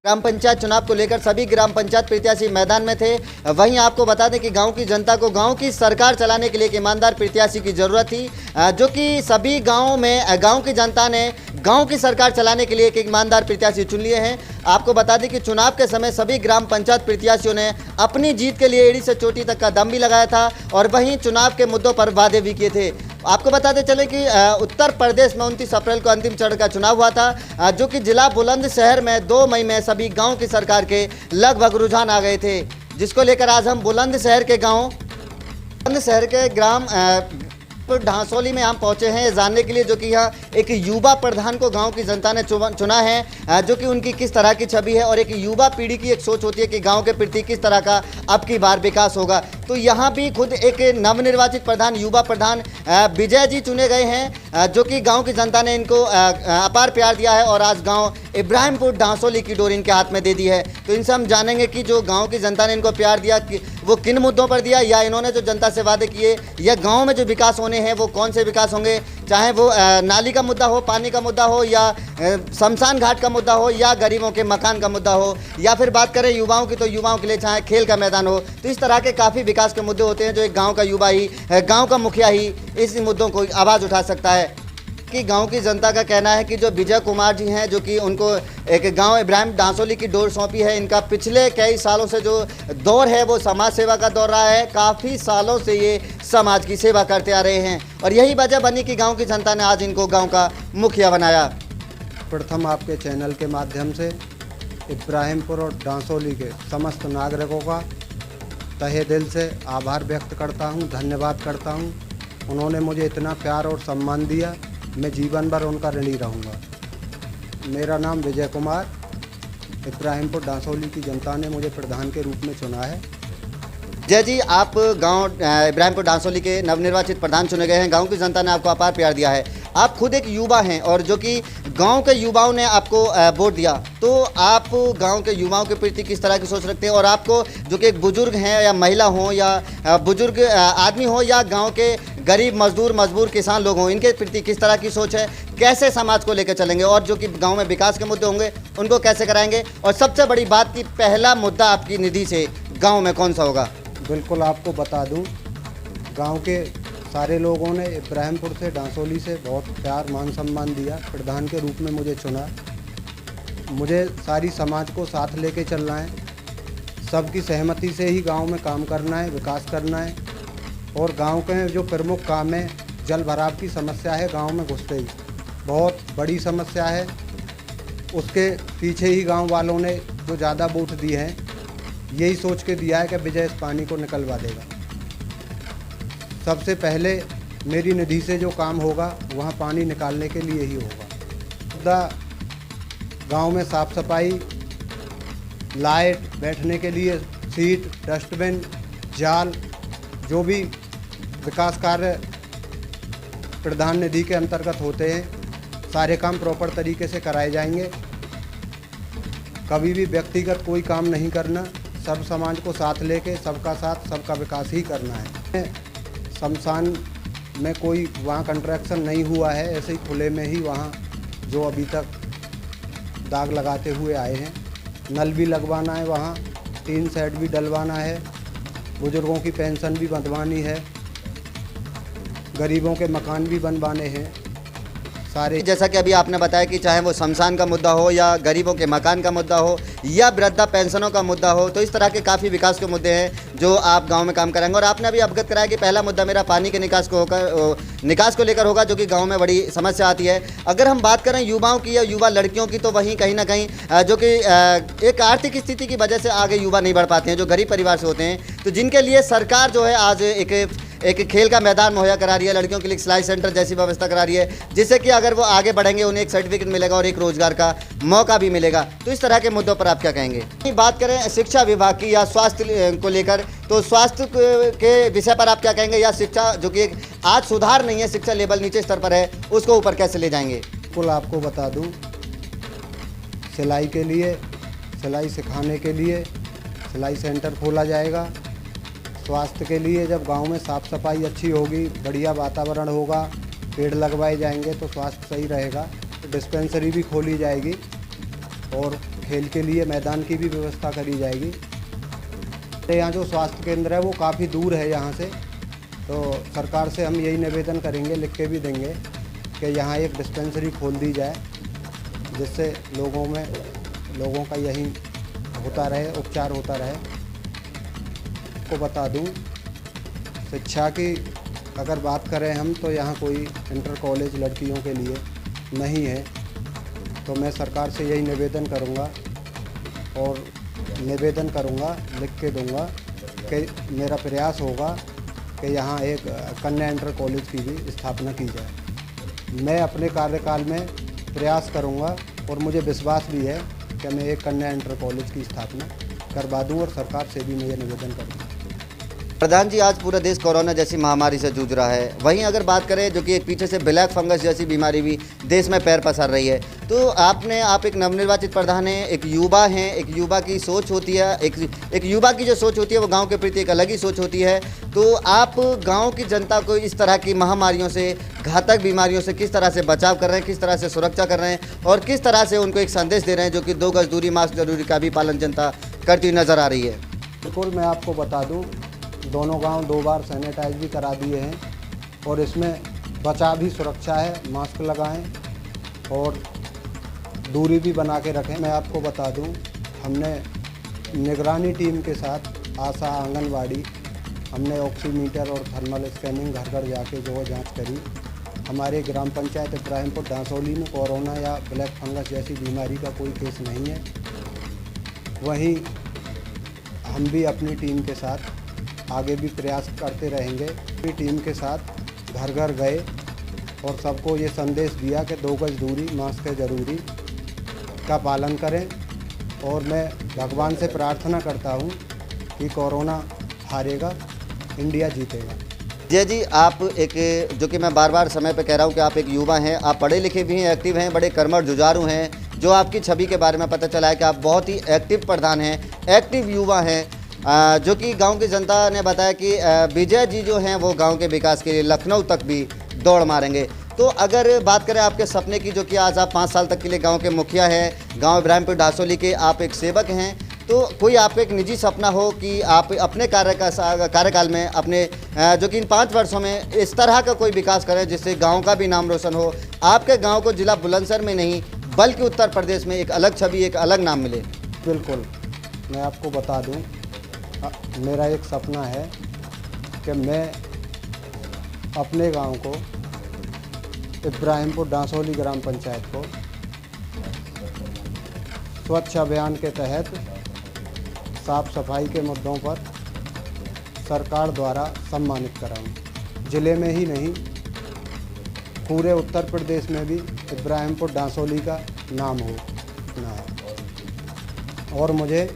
ग्राम पंचायत चुनाव को लेकर सभी ग्राम पंचायत प्रत्याशी मैदान में थे। वहीं आपको बता दें कि गांव की जनता को गांव की सरकार चलाने के लिए एक ईमानदार प्रत्याशी की ज़रूरत थी, जो कि सभी गांव में गांव की जनता ने गांव की सरकार चलाने के लिए एक ईमानदार प्रत्याशी चुन लिए हैं। आपको बता दें कि चुनाव के समय सभी ग्राम पंचायत प्रत्याशियों ने अपनी जीत के लिए एड़ी से चोटी तक का दम भी लगाया था और वहीं चुनाव के मुद्दों पर वादे भी किए थे। आपको बताते चले कि उत्तर प्रदेश में 29 अप्रैल को अंतिम चरण का चुनाव हुआ था, जो कि जिला बुलंदशहर में 2 मई में सभी गांव की सरकार के लगभग रुझान आ गए थे, जिसको लेकर आज हम बुलंदशहर के ग्राम ढांसोली में हम पहुंचे हैं जानने के लिए, जो कि यहाँ एक युवा प्रधान को गांव की जनता ने चुना है, जो कि उनकी किस तरह की छवि है और एक युवा पीढ़ी की एक सोच होती है कि गांव के प्रति किस तरह का अब की बार विकास होगा। तो यहाँ भी खुद एक नवनिर्वाचित प्रधान युवा प्रधान विजय जी चुने गए हैं, जो कि गांव की जनता ने इनको अपार प्यार दिया है और आज गांव इब्राहिमपुर ढांसोली की डोर इनके हाथ में दे दी है। तो इनसे हम जानेंगे कि जो गांव की जनता ने इनको प्यार दिया कि वो किन मुद्दों पर दिया, या इन्होंने जो जनता से वादे किए या गांव में जो विकास होने हैं वो कौन से विकास होंगे, चाहे वो नाली का मुद्दा हो, पानी का मुद्दा हो, या शमशान घाट का मुद्दा हो, या गरीबों के मकान का मुद्दा हो, या फिर बात करें युवाओं की तो युवाओं के लिए चाहे खेल का मैदान हो। तो इस तरह के काफ़ी विकास के मुद्दे होते हैं जो एक गांव का युवा ही, गांव का मुखिया ही इस मुद्दों को आवाज़ उठा सकता है। कि गांव की जनता का कहना है कि जो विजय कुमार जी हैं, जो कि उनको एक गांव इब्राहिम ढांसोली की डोर सौंपी है, इनका पिछले कई सालों से जो दौर है वो समाज सेवा का दौर रहा है। काफ़ी सालों से ये समाज की सेवा करते आ रहे हैं और यही वजह बनी कि गांव की जनता ने आज इनको गांव का मुखिया बनाया। प्रथम आपके चैनल के माध्यम से इब्राहिमपुर और ढांसोली के समस्त नागरिकों का तहे दिल से आभार व्यक्त करता हूं, धन्यवाद करता हूं। उन्होंने मुझे इतना प्यार और सम्मान दिया, मैं जीवन भर उनका ऋणी रहूँगा। मेरा नाम विजय कुमार, इब्राहिमपुर ढांसोली की जनता ने मुझे प्रधान के रूप में चुना है। जय जी, आप गांव इब्राहिमपुर ढांसोली के नवनिर्वाचित प्रधान चुने गए हैं। गांव की जनता ने आपको अपार प्यार दिया है। आप खुद एक युवा हैं और जो कि गांव के युवाओं ने आपको वोट दिया, तो आप गांव के युवाओं के प्रति किस तरह की सोच रखते हैं और आपको जो कि एक बुजुर्ग हैं या महिला हो या बुजुर्ग आदमी हो या गांव के गरीब मजदूर किसान लोग हों, इनके प्रति किस तरह की सोच है, कैसे समाज को लेकर चलेंगे और जो कि गांव में विकास के मुद्दे होंगे उनको कैसे कराएंगे, और सबसे बड़ी बात कि पहला मुद्दा आपकी निधि से गाँव में कौन सा होगा? बिल्कुल आपको बता दूं, गांव के सारे लोगों ने इब्राहिमपुर से ढांसोली से बहुत प्यार मान सम्मान दिया, प्रधान के रूप में मुझे चुना। मुझे सारी समाज को साथ लेके चलना है, सबकी सहमति से ही गांव में काम करना है, विकास करना है। और गांव के जो प्रमुख काम है, जल भराव की समस्या है, गांव में घुसते ही बहुत बड़ी समस्या है। उसके पीछे ही गांव वालों ने जो ज़्यादा वोट दिए हैं, यही सोच के दिया है कि विजय इस पानी को निकलवा देगा। सबसे पहले मेरी निधि से जो काम होगा वहाँ पानी निकालने के लिए ही होगा। गांव में साफ़ सफाई, लाइट, बैठने के लिए सीट, डस्टबिन, जाल, जो भी विकास कार्य प्रधान निधि के अंतर्गत होते हैं, सारे काम प्रॉपर तरीके से कराए जाएंगे। कभी भी व्यक्तिगत कोई काम नहीं करना, सब समाज को साथ लेके सबका साथ सबका विकास ही करना है। शमशान में कोई वहाँ कंस्ट्रक्शन नहीं हुआ है, ऐसे ही खुले में ही वहाँ जो अभी तक दाग लगाते हुए आए हैं। नल भी लगवाना है, वहाँ टीन सेट भी डलवाना है, बुजुर्गों की पेंशन भी बंधवानी है, गरीबों के मकान भी बनवाने हैं सारे। जैसा कि अभी आपने बताया कि चाहे वो शमशान का मुद्दा हो या गरीबों के मकान का मुद्दा हो या वृद्धा पेंशनों का मुद्दा हो, तो इस तरह के काफ़ी विकास के मुद्दे हैं जो आप गांव में काम कराएंगे। और आपने अभी अवगत कराया कि पहला मुद्दा मेरा पानी के निकास को लेकर होगा, जो कि गांव में बड़ी समस्या आती है। अगर हम बात करें युवाओं की या युवा लड़कियों की, तो वहीं कहीं ना कहीं जो कि एक आर्थिक स्थिति की वजह से आगे युवा नहीं बढ़ पाते हैं, जो गरीब परिवार से होते हैं, तो जिनके लिए सरकार जो है आज एक खेल का मैदान मुहैया करा रही है, लड़कियों के लिए सिलाई सेंटर जैसी व्यवस्था करा रही है, जिससे कि अगर वो आगे बढ़ेंगे उन्हें एक सर्टिफिकेट मिलेगा और एक रोजगार का मौका भी मिलेगा। तो इस तरह के मुद्दों पर आप क्या कहेंगे? बात करें शिक्षा विभाग की या स्वास्थ्य को लेकर, तो स्वास्थ्य के विषय पर आप क्या कहेंगे, या शिक्षा जो कि आज सुधार नहीं है, शिक्षा लेवल नीचे स्तर पर है, उसको ऊपर कैसे ले जाएंगे? बिल्कुल आपको बता दूँ, सिलाई के लिए, सिलाई सिखाने के लिए सिलाई सेंटर खोला जाएगा। स्वास्थ्य के लिए जब गांव में साफ़ सफाई अच्छी होगी, बढ़िया वातावरण होगा, पेड़ लगवाए जाएंगे तो स्वास्थ्य सही रहेगा। तो डिस्पेंसरी भी खोली जाएगी और खेल के लिए मैदान की भी व्यवस्था करी जाएगी। तो यहाँ जो स्वास्थ्य केंद्र है वो काफ़ी दूर है यहाँ से, तो सरकार से हम यही निवेदन करेंगे, लिख के भी देंगे कि यहाँ एक डिस्पेंसरी खोल दी जाए, जिससे लोगों का यहीं होता रहे, उपचार होता रहे। को बता दूं, शिक्षा की अगर बात करें हम तो यहाँ कोई इंटर कॉलेज लड़कियों के लिए नहीं है, तो मैं सरकार से यही निवेदन करूँगा लिख के दूँगा कि मेरा प्रयास होगा कि यहाँ एक कन्या इंटर कॉलेज की भी स्थापना की जाए। मैं अपने कार्यकाल में प्रयास करूँगा और मुझे विश्वास भी है कि मैं एक कन्या इंटर कॉलेज की स्थापना करवा दूँ, और सरकार से भी मैं ये निवेदन करूँगा। प्रधान जी, आज पूरा देश कोरोना जैसी महामारी से जूझ रहा है। वहीं अगर बात करें जो कि एक पीछे से ब्लैक फंगस जैसी बीमारी भी देश में पैर पसार रही है, तो आप एक नवनिर्वाचित प्रधान हैं, एक युवा हैं, एक युवा की सोच होती है, एक युवा की जो सोच होती है वो गांव के प्रति एक अलग ही सोच होती है। तो आप गांव की जनता को इस तरह की महामारियों से, घातक बीमारियों से किस तरह से बचाव कर रहे हैं, किस तरह से सुरक्षा कर रहे हैं और किस तरह से उनको एक संदेश दे रहे हैं जो कि 2 गज दूरी, मास्क जरूरी का भी पालन जनता करती नज़र आ रही है? बिल्कुल, मैं आपको बता दूं, दोनों गांव 2 बार सैनिटाइज भी करा दिए हैं, और इसमें बचाव भी सुरक्षा है। मास्क लगाएं और दूरी भी बना के रखें। मैं आपको बता दूं, हमने निगरानी टीम के साथ आशा, आंगनवाड़ी, हमने ऑक्सीमीटर और थर्मल स्कैनिंग घर घर जाके जो है जाँच करी। हमारे ग्राम पंचायत इब्राहिमपुर डांसोली में कोरोना या ब्लैक फंगस जैसी बीमारी का कोई केस नहीं है। वहीं हम भी अपनी टीम के साथ आगे भी प्रयास करते रहेंगे। अपनी टीम के साथ घर घर गए और सबको ये संदेश दिया कि 2 गज दूरी, मास्क जरूरी का पालन करें, और मैं भगवान से प्रार्थना करता हूँ कि कोरोना हारेगा, इंडिया जीतेगा। जय जी, आप एक, जो कि मैं बार बार समय पे कह रहा हूँ कि आप एक युवा हैं, आप पढ़े लिखे भी हैं, एक्टिव हैं, बड़े कर्मठ जुझारू हैं। जो आपकी छवि के बारे में पता चला है कि आप बहुत ही एक्टिव प्रधान हैं, एक्टिव युवा हैं, जो कि गांव की जनता ने बताया कि विजय जी जो हैं वो गांव के विकास के लिए लखनऊ तक भी दौड़ मारेंगे। तो अगर बात करें आपके सपने की, जो कि आज आप 5 साल तक के लिए गांव के मुखिया हैं, गांव इब्राहिमपुर डांसोली के आप एक सेवक हैं, तो कोई आपका एक निजी सपना हो कि आप अपने कार्यकाल में अपने जो कि इन 5 वर्षों में इस तरह का कोई विकास करें जिससे गांव का भी नाम रोशन हो, आपके गांव को जिला बुलंदशहर में नहीं बल्कि उत्तर प्रदेश में एक अलग छवि, एक अलग नाम मिले? बिल्कुल, मैं आपको बता दूं, मेरा एक सपना है कि मैं अपने गांव को, इब्राहिमपुर डांसोली ग्राम पंचायत को स्वच्छ अभियान के तहत साफ सफाई के मुद्दों पर सरकार द्वारा सम्मानित कराऊं। ज़िले में ही नहीं, पूरे उत्तर प्रदेश में भी इब्राहिमपुर डांसोली का नाम हो ना है, और मुझे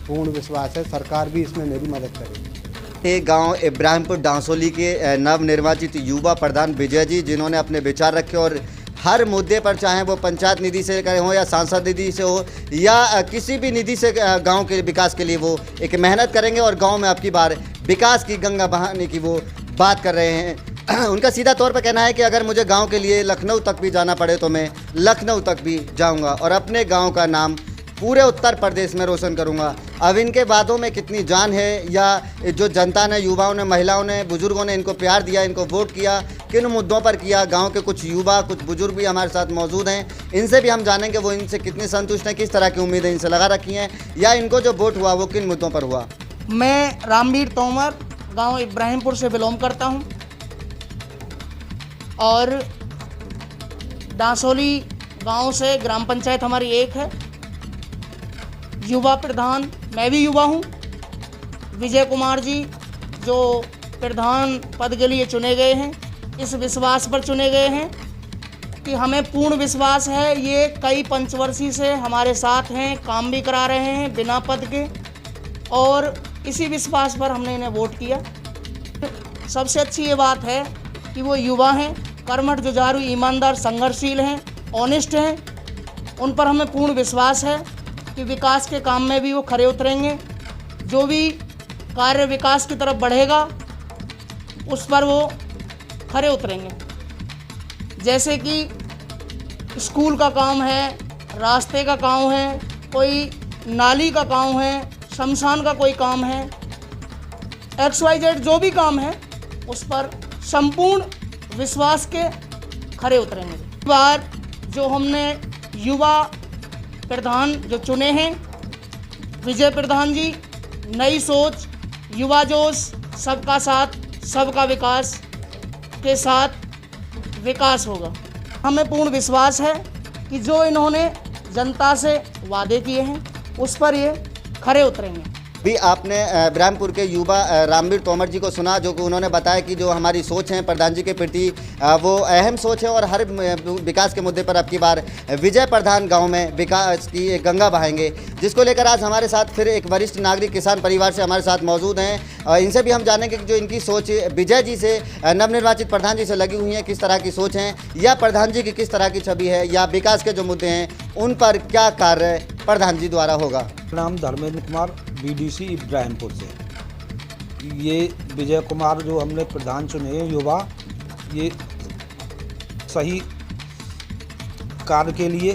पूर्ण विश्वास है सरकार भी इसमें मेरी मदद करेगी। ये गांव इब्राहिमपुर डांसोली के नवनिर्वाचित युवा प्रधान विजय जी, जिन्होंने अपने विचार रखे और हर मुद्दे पर, चाहे वो पंचायत निधि से करे हो या सांसद निधि से हो या किसी भी निधि से, गांव के विकास के लिए वो एक मेहनत करेंगे और गांव में अब की बार विकास की गंगा बहाने की वो बात कर रहे हैं। उनका सीधा तौर पर कहना है कि अगर मुझे गांव के लिए लखनऊ तक भी जाना पड़े तो मैं लखनऊ तक भी जाऊंगा और अपने गांव का नाम पूरे उत्तर प्रदेश में रोशन करूंगा। अब इनके बातों में कितनी जान है, या जो जनता ने, युवाओं ने, महिलाओं ने, बुजुर्गों ने इनको प्यार दिया, इनको वोट किया, किन मुद्दों पर किया। गांव के कुछ युवा, कुछ बुजुर्ग भी हमारे साथ मौजूद हैं, इनसे भी हम जानेंगे वो इनसे कितने संतुष्ट हैं, किस तरह की उम्मीदें इनसे लगा रखी हैं, या इनको जो वोट हुआ वो किन मुद्दों पर हुआ। मैं रामवीर तोमर गांव इब्राहिमपुर से बिलोंग करता हूं, और डांसोली गांव से ग्राम पंचायत हमारी एक है। युवा प्रधान मैं भी युवा हूं। विजय कुमार जी जो प्रधान पद के लिए चुने गए हैं, इस विश्वास पर चुने गए हैं कि हमें पूर्ण विश्वास है ये कई पंचवर्षीय से हमारे साथ हैं, काम भी करा रहे हैं बिना पद के, और इसी विश्वास पर हमने इन्हें वोट किया। सबसे अच्छी ये बात है कि वो युवा हैं, कर्मठ, जुझारू, ईमानदार, संघर्षशील हैं, ऑनेस्ट हैं। उन पर हमें पूर्ण विश्वास है कि विकास के काम में भी वो खरे उतरेंगे। जो भी कार्य विकास की तरफ बढ़ेगा उस पर वो खरे उतरेंगे। जैसे कि स्कूल का काम है, रास्ते का काम है, कोई नाली का काम है, शमशान का कोई काम है, XYZ जो भी काम है उस पर संपूर्ण विश्वास के खरे उतरेंगे। इस बार जो हमने युवा प्रधान जो चुने हैं, विजय प्रधान जी, नई सोच, युवा जोश, सबका साथ सबका विकास के साथ विकास होगा। हमें पूर्ण विश्वास है कि जो इन्होंने जनता से वादे किए हैं उस पर ये खरे उतरेंगे। भी आपने ब्रह्मपुर के युवा रामवीर तोमर जी को सुना, जो कि उन्होंने बताया कि जो हमारी सोच है प्रधान जी के प्रति वो अहम सोच है और हर विकास के मुद्दे पर अब की बार विजय प्रधान गांव में विकास की एक गंगा बहाएंगे, जिसको लेकर आज हमारे साथ फिर एक वरिष्ठ नागरिक किसान परिवार से हमारे साथ मौजूद हैं। इनसे भी हम जानेंगे कि जो इनकी सोच विजय जी से, नवनिर्वाचित प्रधान जी से लगी हुई है, किस तरह की सोच है या प्रधान जी की किस तरह की छवि है या विकास के जो मुद्दे हैं उन पर क्या कार्य प्रधान जी द्वारा होगा। नाम धर्मेंद्र कुमार, BDC इब्राहिमपुर से। ये विजय कुमार जो हमने प्रधान चुने हैं युवा, ये सही कार्य के लिए